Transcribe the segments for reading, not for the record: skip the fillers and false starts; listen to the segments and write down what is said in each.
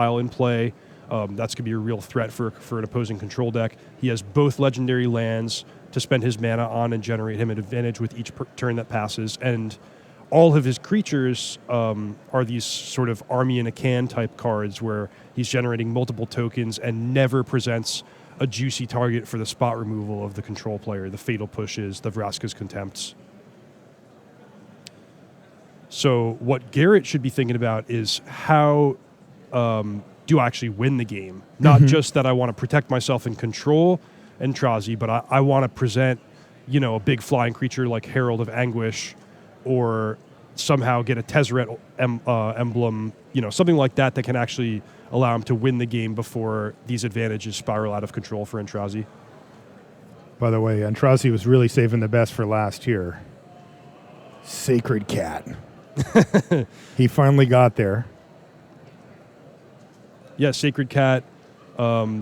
pile in play. That's going to be a real threat for an opposing control deck. He has both legendary lands to spend his mana on and generate him an advantage with each turn that passes. And all of his creatures are these sort of army in a can type cards where he's generating multiple tokens and never presents a juicy target for the spot removal of the control player, the Fatal Pushes, the Vraska's Contempts. So what Garrett should be thinking about is how do I actually win the game? Not just that I want to protect myself and control Aintrazi, but I want to present, a big flying creature like Herald of Anguish, or somehow get a Tezzeret emblem, something like that can actually allow him to win the game before these advantages spiral out of control for Aintrazi. By the way, Aintrazi was really saving the best for last here. Sacred Cat. He finally got there. Yeah, Sacred Cat,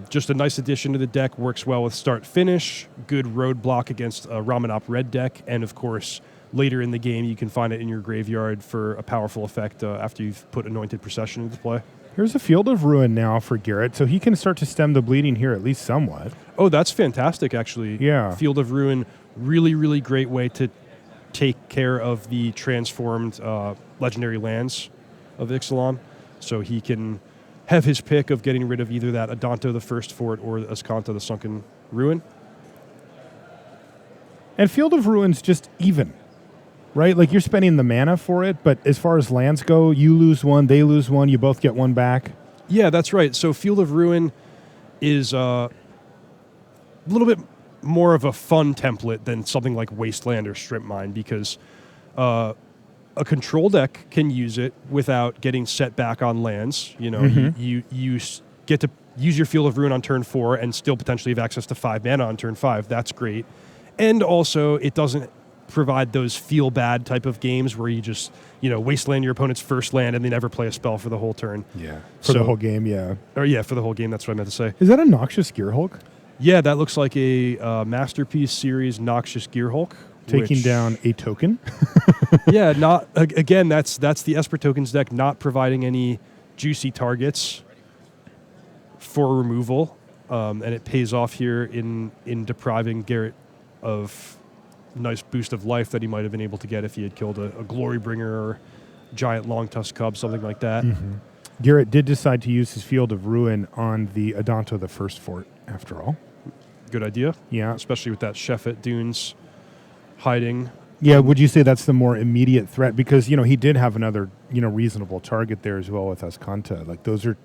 just a nice addition to the deck, works well with start-finish, good roadblock against a Ramunap Red deck, and of course, later in the game, you can find it in your graveyard for a powerful effect after you've put Anointed Procession into play. Here's a Field of Ruin now for Garrett, so he can start to stem the bleeding here at least somewhat. Oh, that's fantastic, actually. Yeah. Field of Ruin, really, really great way to take care of the transformed legendary lands of Ixalan, so he can have his pick of getting rid of either that Adanto the First Fort or Azcanta the Sunken Ruin. And Field of Ruin's just even, right? Like, you're spending the mana for it, but as far as lands go, you lose one, they lose one, you both get one back. Yeah, that's right. So Field of Ruin is a little bit more of a fun template than something like Wasteland or Strip Mine, because a control deck can use it without getting set back on lands. You get to use your Field of Ruin on turn 4 and still potentially have access to 5 mana on turn 5. That's great. And also, it doesn't provide those feel bad type of games where you just, wasteland your opponent's first land and they never play a spell for the whole turn. Yeah. For the whole game, yeah. Or yeah, for the whole game, that's what I meant to say. Is that a Noxious Gearhulk? Yeah, that looks like a Masterpiece Series Noxious Gearhulk. Taking down a token? Yeah, that's the Esper Tokens deck, not providing any juicy targets for removal. And it pays off here in depriving Garrett of a nice boost of life that he might have been able to get if he had killed a Glorybringer or giant long tusk cub, something like that. Garrett did decide to use his Field of Ruin on the Adanto the First Fort, after all. Good idea. Yeah. Especially with that Sheffet Dunes hiding. Yeah, would you say that's the more immediate threat? Because, he did have another, reasonable target there as well with Azcanta. Like, those are...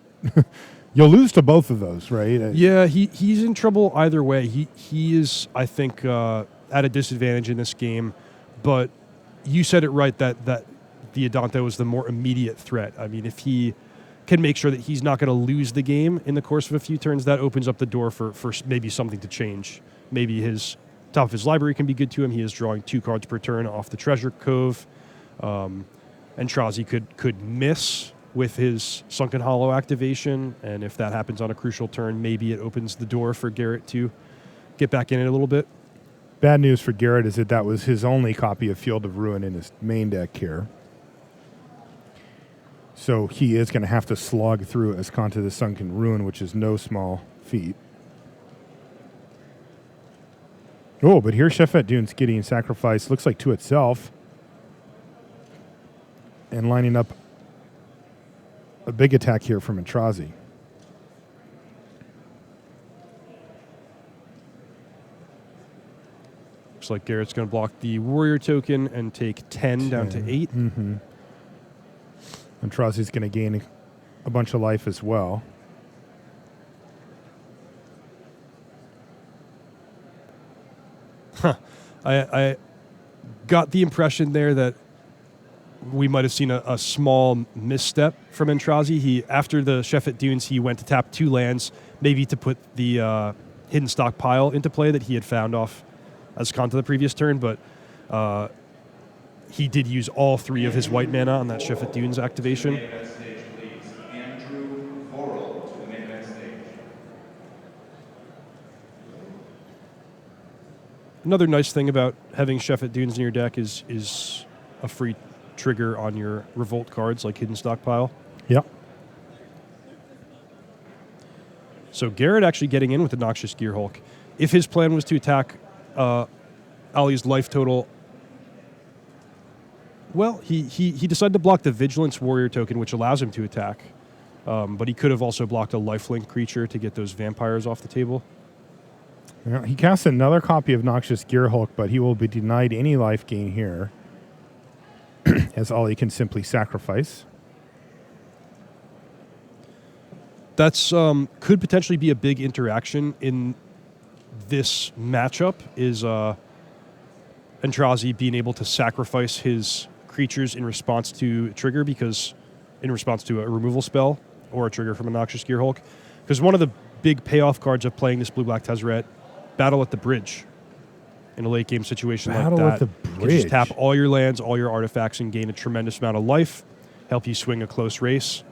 You'll lose to both of those, right? Yeah, he's in trouble either way. He is, I think, at a disadvantage in this game. But you said it right that the Adanto is the more immediate threat. I mean, if he can make sure that he's not going to lose the game in the course of a few turns, that opens up the door for maybe something to change. Maybe his top of his library can be good to him. He is drawing 2 cards per turn off the Treasure Cove. Aintrazi could miss with his Sunken Hollow activation, and if that happens on a crucial turn, maybe it opens the door for Garrett to get back in it a little bit. Bad news for Garrett is that was his only copy of Field of Ruin in his main deck here. So he is going to have to slog through Azcanta the Sunken Ruin, which is no small feat. Oh, but here Sheffet Dune's getting sacrificed, looks like to itself. And lining up a big attack here from Aintrazi. Looks like Garrett's going to block the Warrior token and take 10 down to 8. Aintrazi's going to gain a bunch of life as well. I got the impression there that we might have seen a small misstep from Aintrazi. After the Sheffet Dunes, he went to tap 2 lands, maybe to put the hidden stockpile into play that he had found off Azcanta the previous turn, but he did use all 3 of his white mana on that Sheffet Dunes activation. Vorel to the main event stage. Another nice thing about having Sheffet Dunes in your deck is a free trigger on your Revolt cards like Hidden Stockpile. Yep. So Garrett actually getting in with the Noxious Gear Hulk. If his plan was to attack Ali's life total, well, he decided to block the Vigilance Warrior token, which allows him to attack. But he could have also blocked a lifelink creature to get those vampires off the table. Yeah, he casts another copy of Noxious Gear Hulk, but he will be denied any life gain here, as Ali can simply sacrifice. That's could potentially be a big interaction in this matchup, is Aintrazi being able to sacrifice his creatures in response to a trigger, because in response to a removal spell or a trigger from a Noxious Gear Hulk. Because one of the big payoff cards of playing this blue-black Tezzeret, Battle at the Bridge. In a late game situation Battle like at that, the you can Bridge. just tap all your lands, all your artifacts, and gain a tremendous amount of life, help you swing a close race.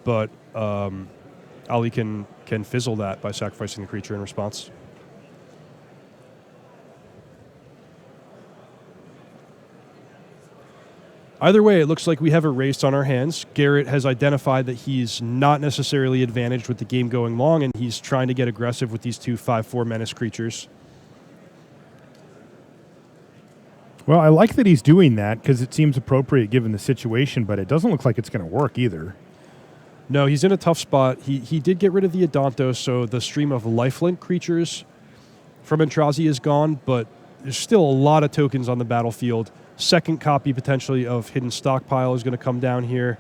But Ali can fizzle that by sacrificing the creature in response. Either way, it looks like we have a race on our hands. Garrett has identified that he's not necessarily advantaged with the game going long, and he's trying to get aggressive with these two 5/4 menace creatures. Well, I like that he's doing that because it seems appropriate given the situation, but it doesn't look like it's going to work either. No, he's in a tough spot. He did get rid of the Adanto, so the stream of lifelink creatures from Aintrazi is gone, but there's still a lot of tokens on the battlefield. Second copy potentially of Hidden Stockpile is going to come down here,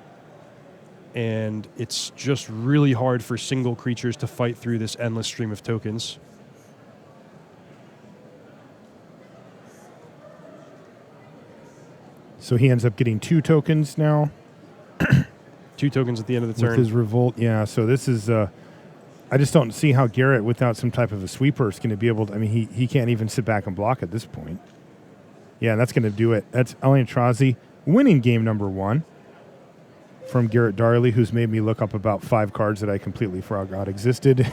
and it's just really hard for single creatures to fight through this endless stream of tokens. So he ends up getting 2 tokens now. 2 tokens at the end of the turn. With his Revolt, yeah. So this is, I just don't see how Garrett, without some type of a sweeper, is going to be able to, I mean, he can't even sit back and block at this point. Yeah, that's going to do it. That's Aintrazi winning game number 1 from Garrett Darley, who's made me look up about 5 cards that I completely forgot existed.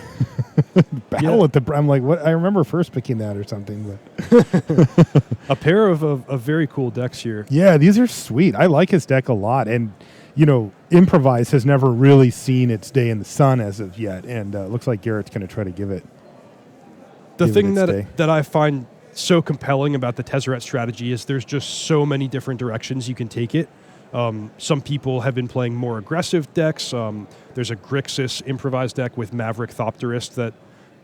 Battle at the, I'm like, what? I remember first picking that or something. But A pair of very cool decks here. yeah, these are sweet. I like his deck a lot. And, you know, Improvise has never really seen its day in the sun as of yet. And it looks like Garrett's going to try to give it. The give thing it its day. that I find so compelling about the Tezzeret strategy is there's just so many different directions you can take it. Some people have been playing more aggressive decks. There's a Grixis improvised deck with Maverick Thopterist that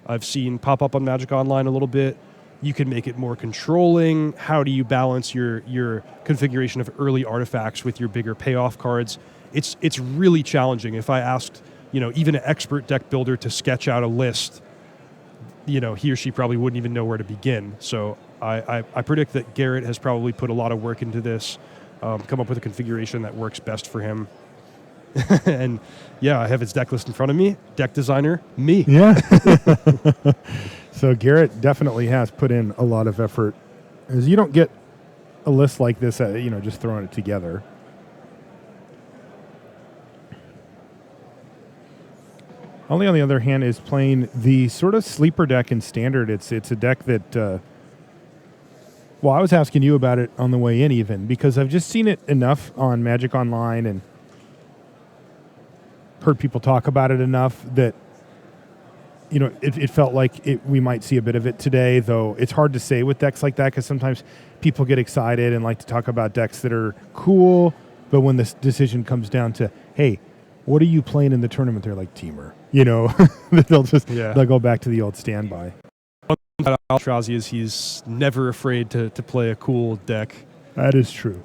I've seen pop up on Magic Online a little bit. You can make it more controlling. How do you balance your configuration of early artifacts with your bigger payoff cards? It's really challenging. If I asked, even an expert deck builder to sketch out a list, he or she probably wouldn't even know where to begin. So I predict that Garrett has probably put a lot of work into this, come up with a configuration that works best for him. And yeah, I have his deck list in front of me. Deck designer, me. Yeah. So Garrett definitely has put in a lot of effort, as you don't get a list like this, just throwing it together. Ali, on the other hand, is playing the sort of sleeper deck in Standard. It's a deck that, I was asking you about it on the way in even, because I've just seen it enough on Magic Online and heard people talk about it enough that, it felt like we might see a bit of it today, though it's hard to say with decks like that because sometimes people get excited and like to talk about decks that are cool, but when this decision comes down to, hey, what are you playing in the tournament? They're like, Teamer. They'll go back to the old standby. One thing about Aintrazi is he's never afraid to play a cool deck. That is true.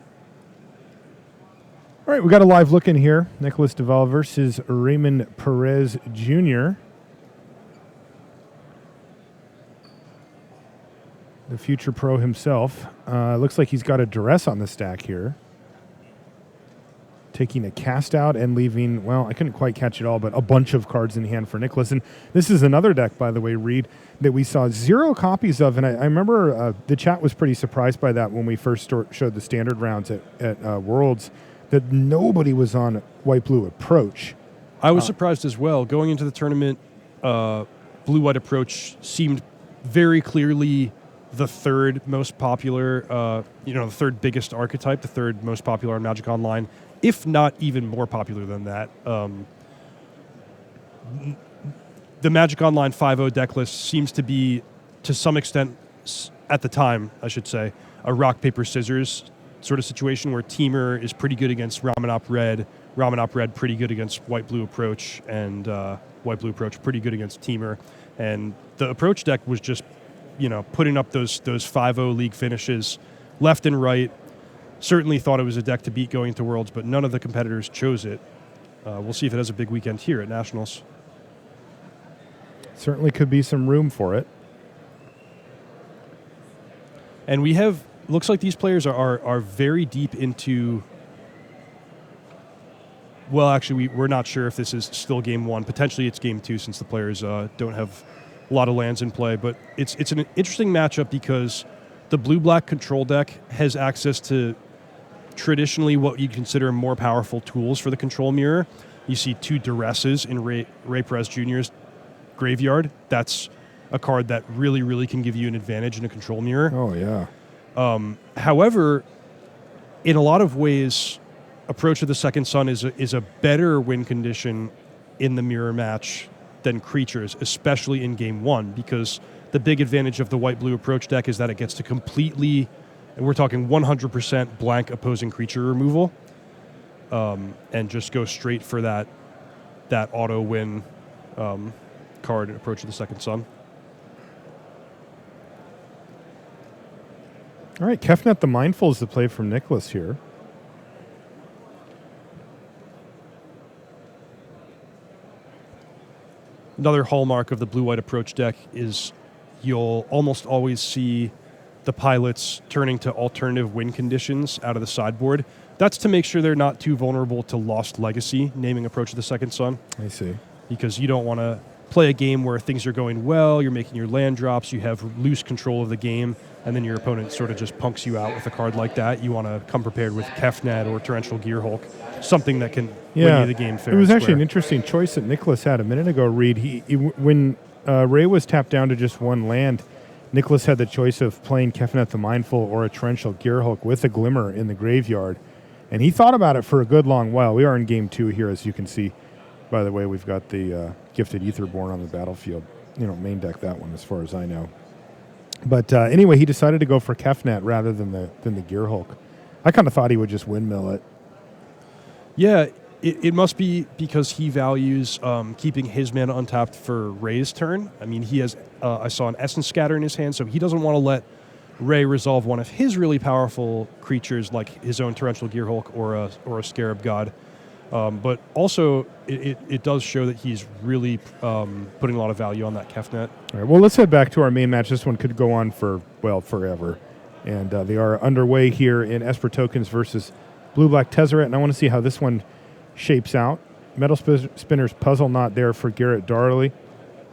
All right, we got a live look in here. Nicolas Delvalle versus Raymond Perez Jr. The future pro himself. Looks like he's got a duress on the stack here. Taking a cast out and leaving, I couldn't quite catch it all, but a bunch of cards in hand for Nicolas. And this is another deck, by the way, Reed, that we saw 0 copies of. And I remember the chat was pretty surprised by that when we first showed the Standard rounds at Worlds, that nobody was on White-Blue Approach. I was surprised as well. Going into the tournament, Blue-White Approach seemed very clearly the third most popular, the third biggest archetype, the third most popular on Magic Online, if not even more popular than that. the Magic Online 5.0 deck list seems to be, to some extent, at the time, I should say, a rock, paper, scissors sort of situation where Teamer is pretty good against Ramunap Red pretty good against White Blue Approach, and White Blue Approach pretty good against Teamer. And the Approach deck was just, putting up those 5.0 league finishes left and right. Certainly thought it was a deck to beat going into Worlds, but none of the competitors chose it. We'll see if it has a big weekend here at Nationals. Certainly could be some room for it. And we have, looks like these players are very deep into, well, actually, we're not sure if this is still game 1. Potentially it's game 2 since the players don't have a lot of lands in play. But it's an interesting matchup because the blue-black control deck has access to traditionally what you consider more powerful tools for the control mirror. You see 2 Duresses in Ray Perez Jr.'s graveyard. That's a card that really, really can give you an advantage in a control mirror. Oh, yeah. However, in a lot of ways, Approach of the Second Sun is a better win condition in the mirror match than creatures, especially in game 1, because the big advantage of the white-blue Approach deck is that it gets to completely, and we're talking 100% blank opposing creature removal, and just go straight for that auto win card in Approach of the Second Sun. All right, Kefnet the Mindful is the play from Nicolas here. Another hallmark of the blue-white Approach deck is you'll almost always see the pilots turning to alternative win conditions out of the sideboard. That's to make sure they're not too vulnerable to Lost Legacy, naming Approach of the Second Sun. I see. Because you don't want to play a game where things are going well, you're making your land drops, you have loose control of the game, and then your opponent sort of just punks you out with a card like that. You want to come prepared with Kefnet or Torrential Gearhulk, something that can win you the game fair. It was and actually square. an interesting choice that Nicolas had a minute ago, Reed. When Ray was tapped down to just 1 land, Nicolas had the choice of playing Kefnet the Mindful or a Torrential Gearhulk with a Glimmer in the graveyard. And he thought about it for a good long while. We are in game 2 here, as you can see. By the way, we've got the Gifted Aetherborn on the battlefield. Main deck that one, as far as I know. But anyway, he decided to go for Kefnet rather than the Gearhulk. I kind of thought he would just windmill it. Yeah, it must be because he values keeping his mana untapped for Ray's turn. I mean, he has, I saw an Essence Scatter in his hand, so he doesn't want to let Ray resolve one of his really powerful creatures like his own Torrential Gearhulk or a Scarab God. But also, it does show that he's really putting a lot of value on that Kefnet. All right, well, let's head back to our main match. This one could go on for, forever. And they are underway here in Esper Tokens versus Blue-Black Tezzeret, and I want to see how this one shapes out. Metal Spinner's Puzzle not there for Garrett Darley,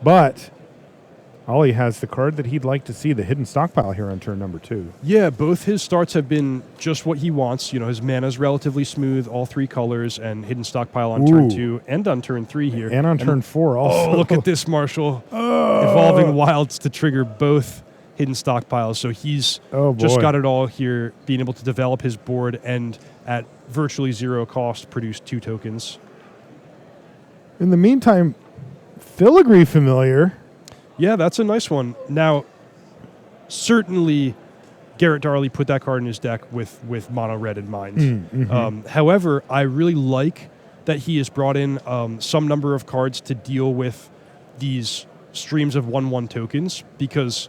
but Ollie has the card that he'd like to see, the Hidden Stockpile here on turn number 2. Yeah, both his starts have been just what he wants. His mana's relatively smooth, all 3 colors, and Hidden Stockpile on turn 2 and on turn 3 here. And on turn 4 also. Oh, look at this, Marshall. Evolving Wilds to trigger both Hidden Stockpiles. So he's just got it all here, being able to develop his board and at virtually 0 cost produce 2 tokens. In the meantime, Filigree Familiar. Yeah, that's a nice one. Now, certainly Garrett Darley put that card in his deck with mono red in mind. However, I really like that he has brought in some number of cards to deal with these streams of 1/1 tokens, because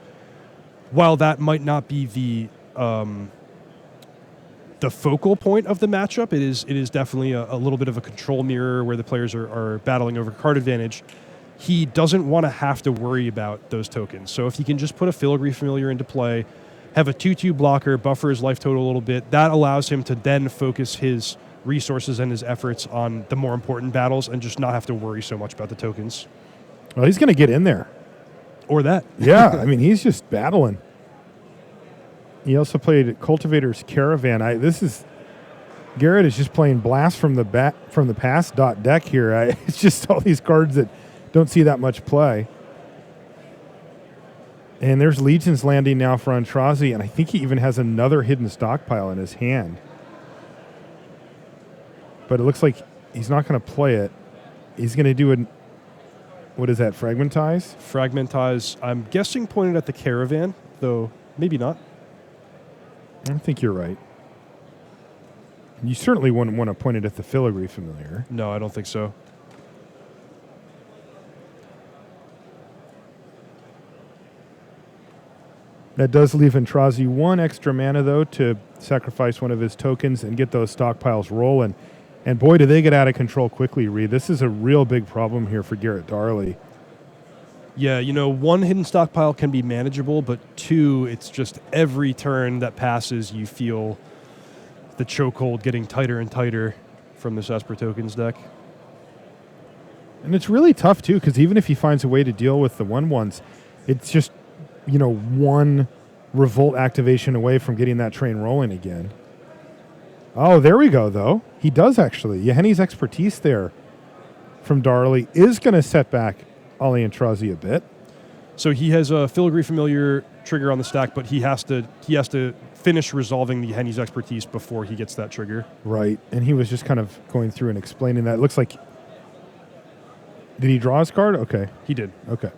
while that might not be the focal point of the matchup, it is definitely a little bit of a control mirror where the players are battling over card advantage. He doesn't want to have to worry about those tokens. So if he can just put a Filigree Familiar into play, have a 2/2 blocker, buffer his life total a little bit, that allows him to then focus his resources and his efforts on the more important battles and just not have to worry so much about the tokens. Well, he's going to get in there. Or that. Yeah, I mean, he's just battling. He also played Cultivator's Caravan. Garrett is just playing Blast from the Past deck here. It's just all these cards that don't see that much play. And there's Legions landing now for Aintrazi, and I think he even has another Hidden Stockpile in his hand. But it looks like he's not going to play it. He's going to do What is that, Fragmentize? Fragmentize. I'm guessing pointed at the caravan, though maybe not. I think you're right. You certainly wouldn't want to point it at the Filigree Familiar. No, I don't think so. That does leave Aintrazi 1 extra mana, though, to sacrifice one of his tokens and get those stockpiles rolling. And boy, do they get out of control quickly, Reed. This is a real big problem here for Garrett Darley. Yeah, 1 hidden stockpile can be manageable, but 2, it's just every turn that passes, you feel the chokehold getting tighter and tighter from this Esper tokens deck. And it's really tough, too, because even if he finds a way to deal with the 1/1s, it's just, 1 Revolt activation away from getting that train rolling again. Oh, there we go, though. He does, actually. Yahenni's Expertise there from Darley is going to set back Ollie Aintrazi a bit. So he has a Filigree Familiar trigger on the stack, but he has to finish resolving the Yahenni's Expertise before he gets that trigger. Right, and he was just kind of going through and explaining that. It looks like... Did he draw his card? Okay. He did. Okay.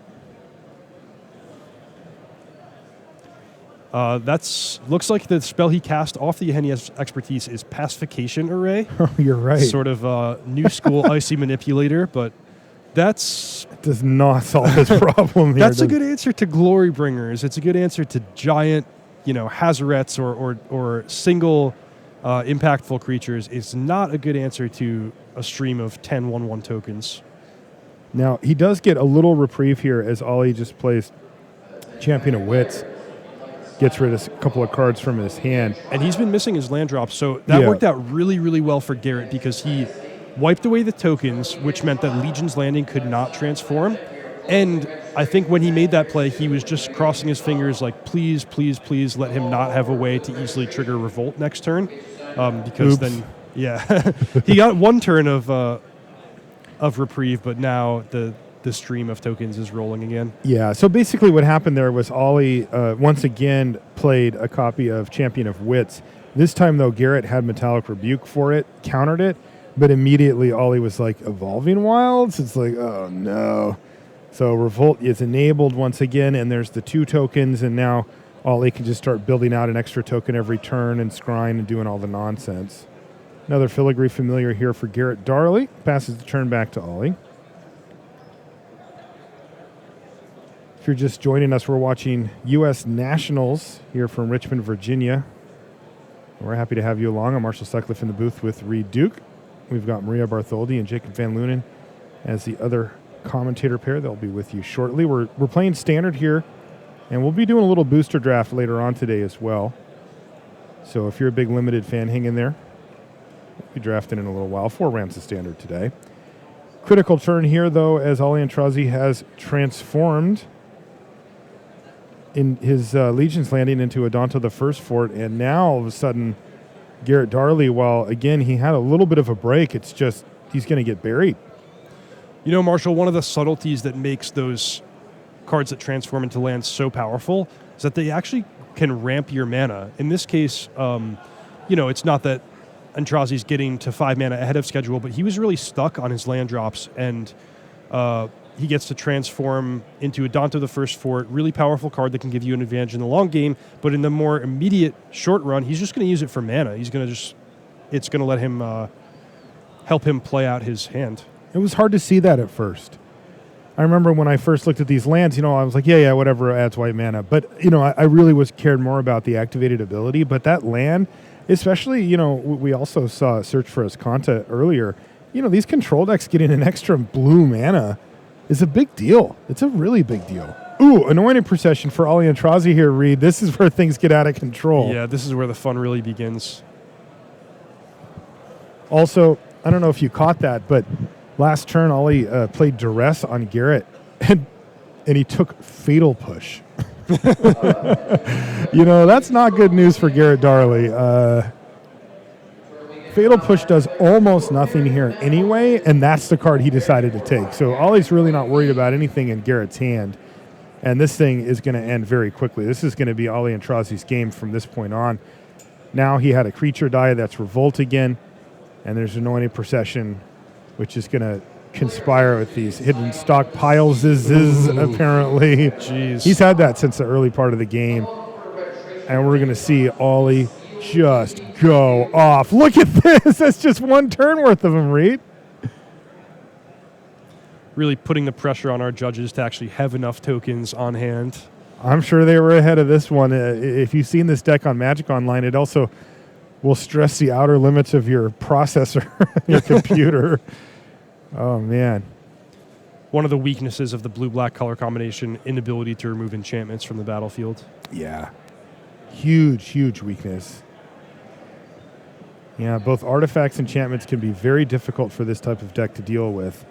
Looks like the spell he cast off the Yahenni's Expertise is Pacification Array. Oh, you're right. Sort of new school Icy Manipulator, but that's... It does not solve his problem here. That's a good answer to Glory Bringers. It's a good answer to giant, Hazarets or single impactful creatures. It's not a good answer to a stream of 10 1/1 tokens. Now, he does get a little reprieve here as Ollie just plays Champion of Wits. Gets rid of a couple of cards from his hand. And he's been missing his land drops, so that worked out really, really well for Garrett because he wiped away the tokens, which meant that Legion's Landing could not transform. And I think when he made that play, he was just crossing his fingers like, please, please, please let him not have a way to easily trigger Revolt next turn. Because then, he got 1 turn of reprieve, but now the stream of tokens is rolling again. Yeah, so basically what happened there was Ollie once again played a copy of Champion of Wits. This time, though, Garrett had Metallic Rebuke for it, countered it, but immediately Ollie was like, Evolving Wilds? It's like, oh no. So Revolt is enabled once again, and there's the 2 tokens, and now Ollie can just start building out an extra token every turn and scrying and doing all the nonsense. Another Filigree Familiar here for Garrett Darley. Passes the turn back to Ollie. If you're just joining us, we're watching U.S. Nationals here from Richmond, Virginia. We're happy to have you along. I'm Marshall Sutcliffe in the booth with Reed Duke. We've got Maria Bartholdi and Jacob Van Lunen as the other commentator pair. They'll be with you shortly. We're playing Standard here, and we'll be doing a little booster draft later on today as well. So if you're a big Limited fan, hang in there. We'll be drafting in a little while. 4 rounds of Standard today. Critical turn here, though, as Ollie Aintrazi has transformed in his Legion's Landing into Adonto the First Fort, and now all of a sudden Garrett Darley, while again he had a little bit of a break, it's just he's going to get buried. Marshall, one of the subtleties that makes those cards that transform into lands so powerful is that they actually can ramp your mana. In this case, it's not that Aintrazi's getting to 5 mana ahead of schedule, but he was really stuck on his land drops, and he gets to transform into Adonto the First Fort, really powerful card that can give you an advantage in the long game, but in the more immediate short run, he's just going to use it for mana. It's going to let him help him play out his hand. It was hard to see that at first. I remember when I first looked at these lands, I was like, yeah, whatever adds white mana. But, I really cared more about the activated ability. But that land, especially, we also saw Search for Escanta earlier. These control decks getting an extra blue mana is a big deal. It's a really big deal. Ooh, Anointed Procession for Ollie Aintrazi here, Reed. This is where things get out of control. Yeah, this is where the fun really begins. Also, I don't know if you caught that, but last turn, Ollie played Duress on Garrett, and he took Fatal Push. That's not good news for Garrett Darley. Fatal Push does almost nothing here anyway, and that's the card he decided to take. So Ollie's really not worried about anything in Garrett's hand, and this thing is going to end very quickly. This is going to be Ollie Aintrazi's game from this point on. Now he had a creature die, that's Revolt again, and there's Anointed Procession, which is going to conspire with these hidden stockpiles, apparently. Jeez. He's had that since the early part of the game. And we're going to see Ollie just go off. Look at this. That's just one turn worth of him, Reed. Really putting the pressure on our judges to actually have enough tokens on hand. I'm sure they were ahead of this one. If you've seen this deck on Magic Online, it also will stress the outer limits of your processor, your computer. Oh, man. One of the weaknesses of the blue-black color combination, inability to remove enchantments from the battlefield. Yeah. Huge, huge weakness. Yeah, both artifacts and enchantments can be very difficult for this type of deck to deal with.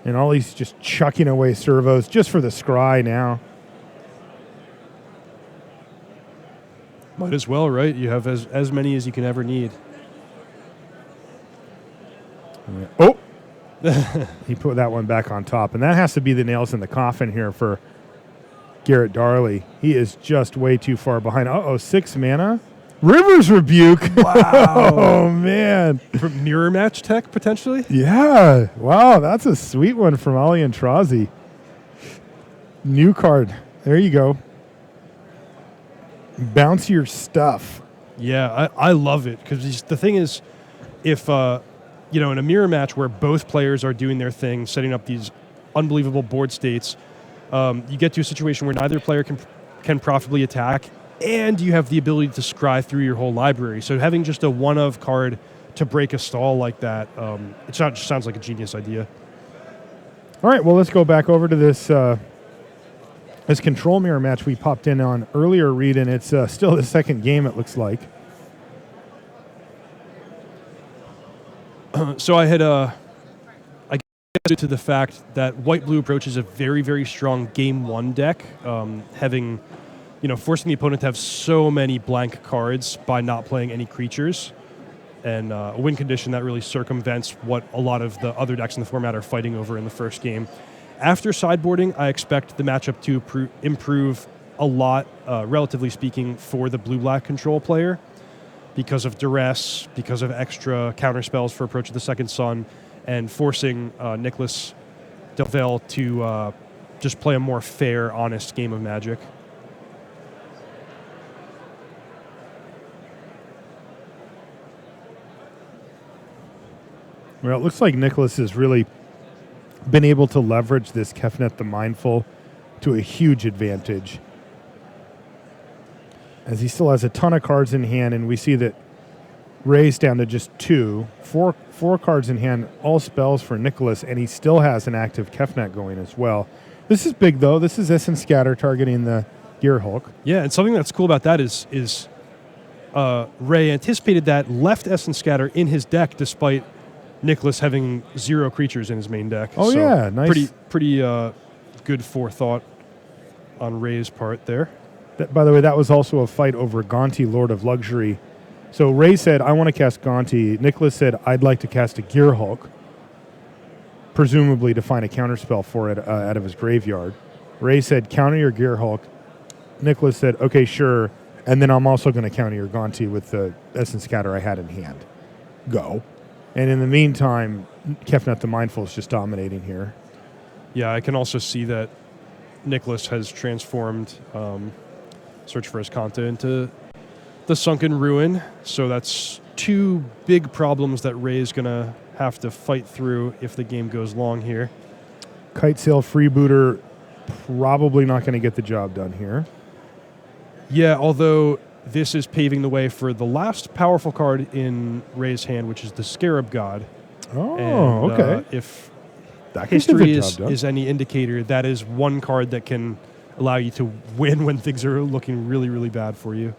And Ollie's just chucking away servos just for the scry now. Might as well, right? You have as many as you can ever need. Yeah. Oh! He put that one back on top. And that has to be the nails in the coffin here for Garrett Darley. He is just way too far behind. Uh-oh, 6 mana? River's Rebuke. Wow. Oh, man. For mirror match tech, potentially? Yeah. Wow, that's a sweet one from Aintrazi. New card. There you go. Bounce your stuff. Yeah, I love it. Because the thing is, if, in a mirror match where both players are doing their thing, setting up these unbelievable board states, you get to a situation where neither player can profitably attack, and you have the ability to scry through your whole library. So having just a one-of card to break a stall like that, it just sounds like a genius idea. All right, well, let's go back over to this control mirror match we popped in on earlier, Reed, and it's still the second game, it looks like. So I had I guess to the fact that white-blue approach is a very, very strong game one deck, having, forcing the opponent to have so many blank cards by not playing any creatures, and a win condition that really circumvents what a lot of the other decks in the format are fighting over in the first game. After sideboarding, I expect the matchup to improve a lot, relatively speaking, for the blue-black control player, because of duress, because of extra counterspells for Approach of the Second Sun, and forcing Nicolas Delvalle to just play a more fair, honest game of Magic. Well, it looks like Nicolas has really been able to leverage this Kefnet the Mindful to a huge advantage, as he still has a ton of cards in hand, and we see that Ray's down to just 4 cards in hand, all spells for Nicolas, and he still has an active Kefnet going as well. This is big, though. This is Essence Scatter targeting the Gear Hulk. Yeah, and something that's cool about that is Ray anticipated that, left Essence Scatter in his deck despite Nicolas having 0 creatures in his main deck. Oh, so yeah, nice. Pretty good forethought on Ray's part there. By the way, that was also a fight over Gonti, Lord of Luxury. So Ray said, I want to cast Gonti. Nicolas said, I'd like to cast a Gear Hulk, presumably to find a counterspell for it out of his graveyard. Ray said, counter your Gear Hulk. Nicolas said, okay, sure. And then I'm also going to counter your Gonti with the Essence Scatter I had in hand. Go. And in the meantime, Kefnet the Mindful is just dominating here. Yeah, I can also see that Nicolas has transformed Search for Escanta into the Sunken Ruin. So that's 2 big problems that Ray is going to have to fight through if the game goes long here. Kite Sail Freebooter probably not going to get the job done here. Yeah, although this is paving the way for the last powerful card in Ray's hand, which is the Scarab God. Oh, and, okay. If that history is any indicator, that is one card that can allow you to win when things are looking really, really bad for you.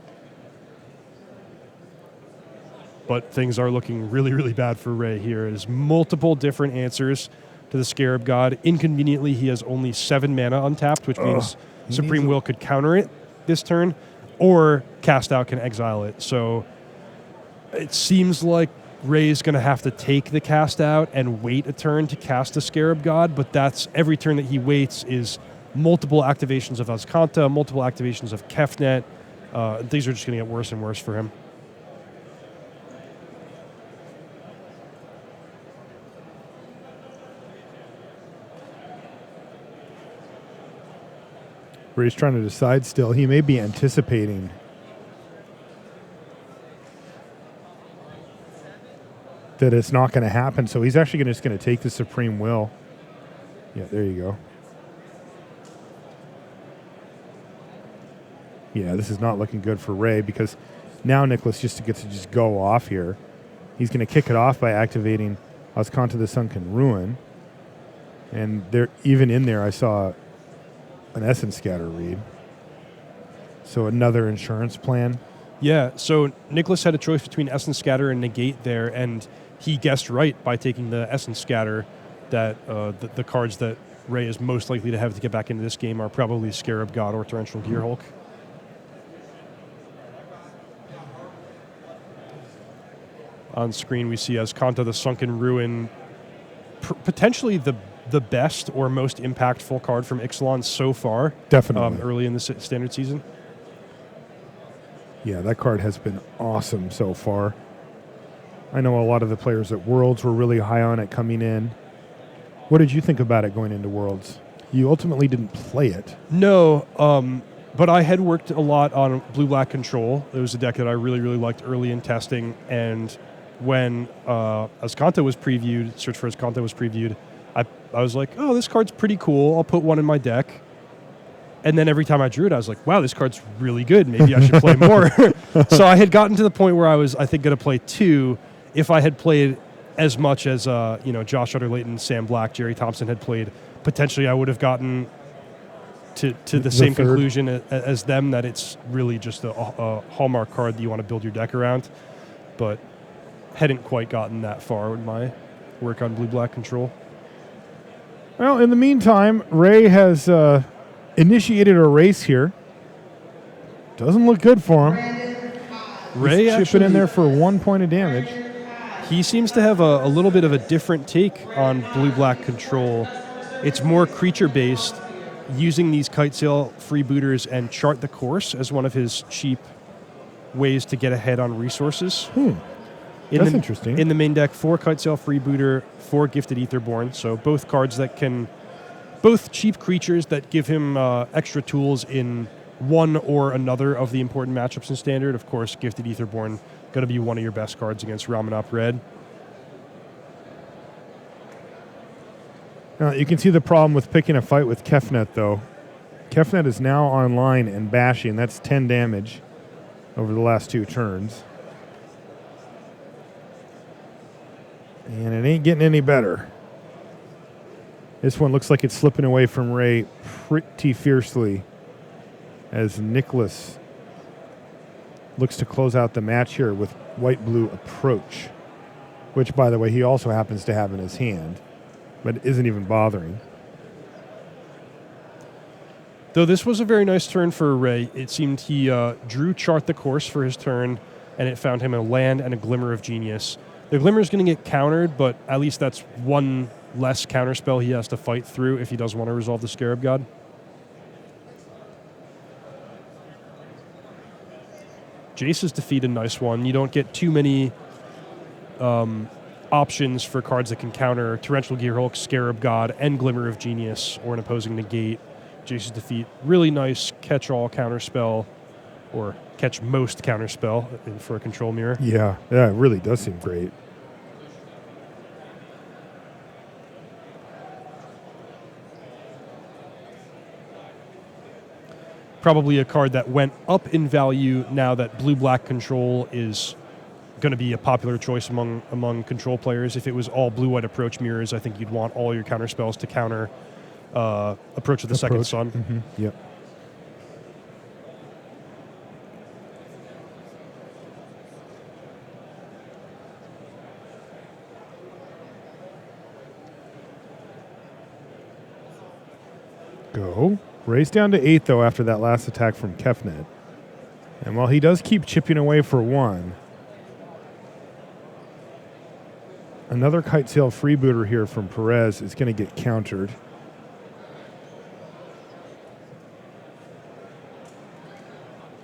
But things are looking really, really bad for Ray here. There's multiple different answers to the Scarab God. Inconveniently, he has only 7 mana untapped, which means Supreme Will could counter it this turn, or Cast Out can exile it. So it seems like Ray's going to have to take the Cast Out and wait a turn to cast the Scarab God, but that's every turn that he waits is multiple activations of Azcanta, multiple activations of Kefnet. Things are just going to get worse and worse for him. where he's trying to decide still. He may be anticipating. That it's not going to happen, so he's actually just going to take the Supreme Will. Yeah, there you go. Yeah, this is not looking good for Ray because now Nicolas just gets to just go off here. He's going to kick it off by activating Azcanta the Sunken Ruin. And there, even in there, I saw an Essence Scatter read. So another insurance plan. Yeah, so Nicolas had a choice between Essence Scatter and Negate there, and he guessed right by taking the Essence Scatter that the cards that Ray is most likely to have to get back into this game are probably Scarab God or Torrential Gearhulk. On screen, we see Azcanta the Sunken Ruin, potentially the best or most impactful card from Ixalan so far. Definitely. Early in the standard season. Yeah, that card has been awesome so far. I know a lot of the players at Worlds were really high on it coming in. What did you think about it going into Worlds? You ultimately didn't play it. No, but I had worked a lot on Blue-Black Control. It was a deck that I really, really liked early in testing, and when Azcanta was previewed, Search for Azcanta was previewed, I was like, oh, this card's pretty cool. I'll put one in my deck. And then every time I drew it, I was like, wow, this card's really good. Maybe I should play more. So I had gotten to the point where I was, I think, going to play 2. If I had played as much as Josh Utter-Layton, Sam Black, Jerry Thompson had played, potentially I would have gotten to the same third conclusion as them, that it's really just a hallmark card that you want to build your deck around. But hadn't quite gotten that far in my work on Blue-Black Control. Well, in the meantime, Ray has initiated a race here. Doesn't look good for him. Ray He's actually, chipping in there for 1 point of damage. he seems to have a little bit of a different take on Blue-Black Control. It's more creature-based, using these Kitesail freebooters and Chart the Course as one of his cheap ways to get ahead on resources. That's interesting. In the main deck, 4 Kitesail freebooter, 4 Gifted Aetherborn. So both cards that can, both cheap creatures that give him extra tools in one or another of the important matchups in Standard. Of course, Gifted Aetherborn going to be one of your best cards against Ramunap Red. You can see the problem with picking a fight with Kefnet, though. Kefnet is now online and bashing. That's 10 damage over the last 2 turns. And it ain't getting any better. This one looks like it's slipping away from Ray pretty fiercely as Nicolas looks to close out the match here with white-blue approach, which, by the way, he also happens to have in his hand, but isn't even bothering. Though this was a very nice turn for Ray. It seemed he drew Chart the Course for his turn, and it found him a land and a Glimmer of Genius. The Glimmer is going to get countered, but at least that's one less counterspell he has to fight through if he does want to resolve the Scarab God. Jace's Defeat, a nice one. You don't get too many options for cards that can counter Torrential Gearhulk, Scarab God, and Glimmer of Genius, or an opposing negate. Jace's Defeat, really nice catch-all counterspell, or catch most counterspell for a control mirror. Yeah, it really does seem great. Probably a card that went up in value now that Blue-Black Control is going to be a popular choice among control players. If it was all blue-white approach mirrors, I think you'd want all your counterspells to counter Approach of the Second Sun. Mm-hmm. Yep. Go. Race down to 8, though, after that last attack from Kefnet. And while he does keep chipping away for 1, another Kitesail freebooter here from Perez is going to get countered.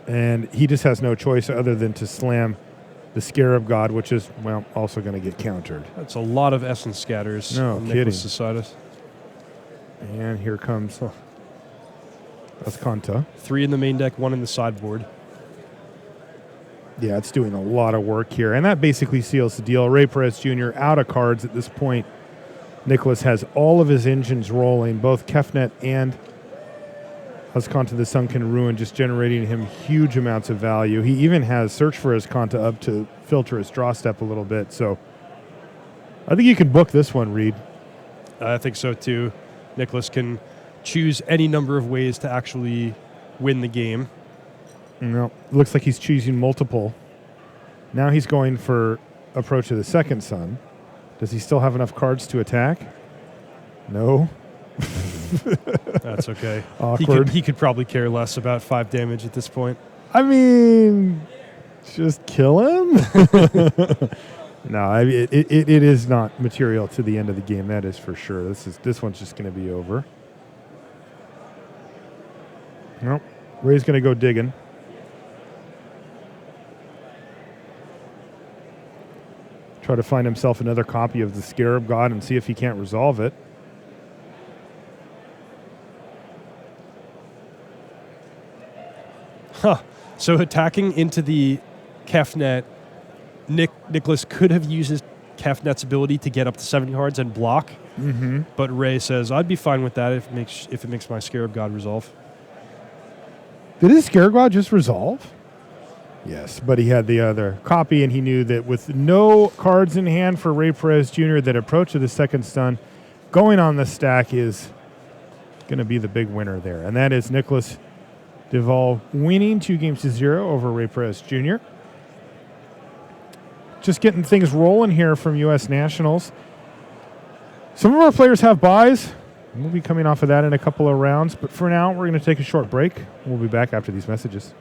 And he just has no choice other than to slam the Scarab God, which is, well, also going to get countered. That's a lot of Essence Scatters. No on kidding. Nicolas' side. And here comes Ascanta. 3 in the main deck, 1 in the sideboard. Yeah, it's doing a lot of work here. And that basically seals the deal. Ray Perez Jr. out of cards at this point. Nicolas has all of his engines rolling, both Kefnet and Ascanta the Sunken Ruin, just generating him huge amounts of value. He even has Search for Ascanta up to filter his draw step a little bit. So I think you can book this one, Reed. I think so too. Nicolas can choose any number of ways to actually win the game. No, looks like he's choosing multiple. Now he's going for Approach of the Second Sun. Does he still have enough cards to attack? No. That's okay. Awkward. He could probably care less about 5 damage at this point. I mean, just kill him? No, it is not material to the end of the game. That is for sure. This one's just going to be over. Nope. Ray's going to go digging. Try to find himself another copy of the Scarab God and see if he can't resolve it. Huh. So attacking into the Kefnet, Nicolas could have used his Kefnet's ability to get up to 7 cards and block. Mm-hmm. But Ray says, I'd be fine with that if it makes my Scarab God resolve. Did his Scarab God just resolve? Yes, but he had the other copy, and he knew that with no cards in hand for Ray Perez Jr., that Approach of the Second Stun going on the stack is going to be the big winner there. And that is Nicolas Delvalle winning 2-0 over Ray Perez Jr. Just getting things rolling here from U.S. Nationals. Some of our players have buys. We'll be coming off of that in a couple of rounds. But for now, we're going to take a short break. We'll be back after these messages.